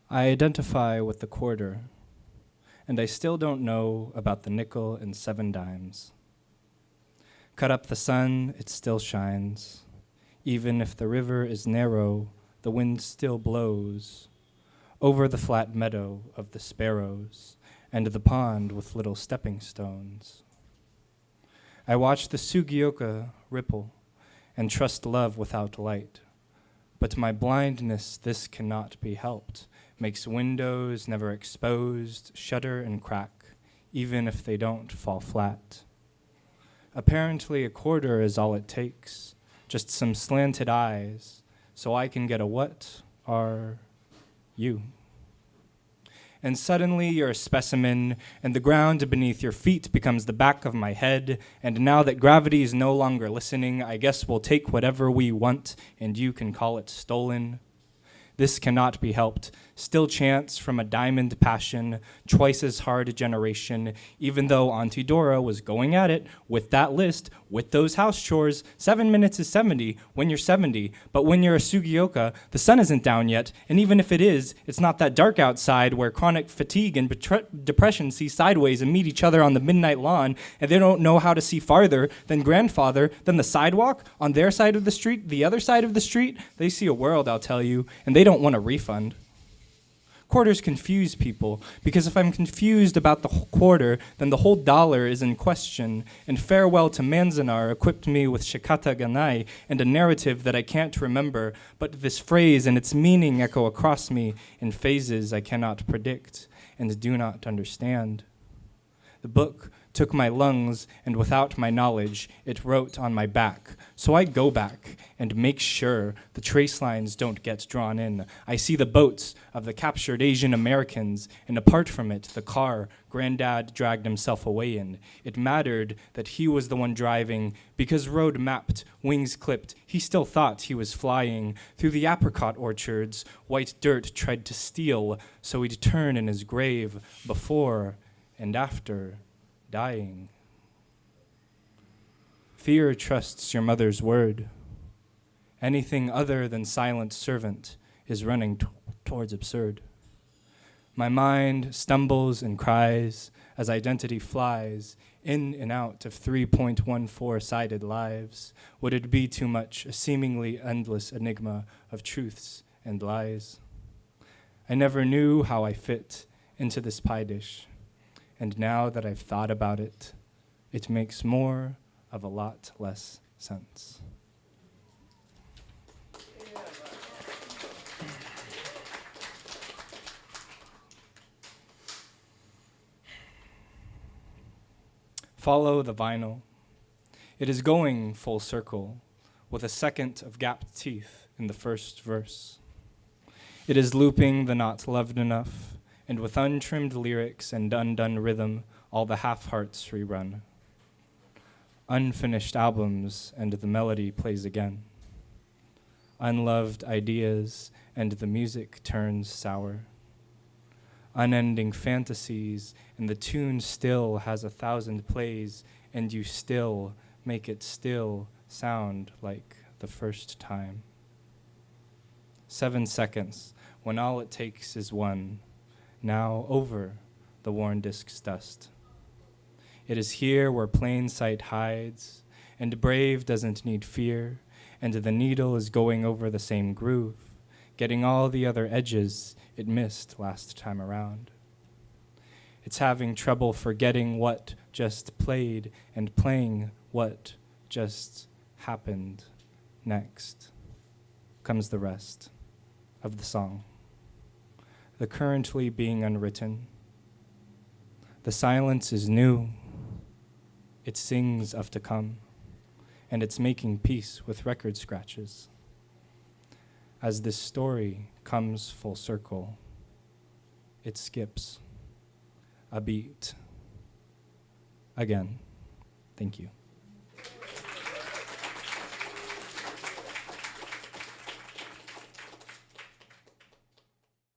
I identify with the quarter, and I still don't know about the nickel and 7 dimes. Cut up the sun, it still shines. Even if the river is narrow, the wind still blows over the flat meadow of the sparrows and the pond with little stepping stones. I watch the Sugioka ripple and trust love without light. But my blindness, this cannot be helped, makes windows never exposed shudder and crack, even if they don't fall flat. Apparently a quarter is all it takes, just some slanted eyes, so I can get a what are you? And suddenly you're a specimen, and the ground beneath your feet becomes the back of my head, and now that gravity is no longer listening, I guess we'll take whatever we want, and you can call it stolen. This cannot be helped. Still chance from a diamond passion, twice as hard a generation, even though Auntie Dora was going at it with that list, with those house chores. 7 minutes is 70 when you're 70, but when you're a Sugioka, the sun isn't down yet, and even if it is, it's not that dark outside where chronic fatigue and depression see sideways and meet each other on the midnight lawn, and they don't know how to see farther than grandfather, than the sidewalk, on their side of the street, the other side of the street. They see a world, I'll tell you, and they don't want a refund. Quarters confuse people, because if I'm confused about the whole quarter, then the whole dollar is in question, and Farewell to Manzanar equipped me with Shikata Ganai and a narrative that I can't remember, but this phrase and its meaning echo across me in phases I cannot predict and do not understand. The book took my lungs, and without my knowledge, it wrote on my back. So I go back and make sure the trace lines don't get drawn in. I see the boats of the captured Asian Americans, and apart from it, the car Granddad dragged himself away in. It mattered that he was the one driving, because road mapped, wings clipped, he still thought he was flying. Through the apricot orchards, white dirt tried to steal, so he'd turn in his grave before and after dying. Fear trusts your mother's word. Anything other than silent servant is running towards absurd. My mind stumbles and cries as identity flies in and out of 3.14-sided lives. Would it be too much, a seemingly endless enigma of truths and lies? I never knew how I fit into this pie dish. And now that I've thought about it, it makes more of a lot less sense. Follow the vinyl. It is going full circle with a second of gapped teeth in the first verse. It is looping the not loved enough, and with untrimmed lyrics and undone rhythm, all the half-hearts rerun. Unfinished albums, and the melody plays again. Unloved ideas, and the music turns sour. Unending fantasies, and the tune still has 1,000 plays, and you still make it still sound like the first time. 7 seconds, when all it takes is one, now over the worn disk's dust. It is here where plain sight hides, and brave doesn't need fear, and the needle is going over the same groove, getting all the other edges it missed last time around. It's having trouble forgetting what just played and playing what just happened. Next comes the rest of the song. The currently being unwritten. The silence is new. It sings of to come, and it's making peace with record scratches. As this story comes full circle, it skips a beat again. Thank you.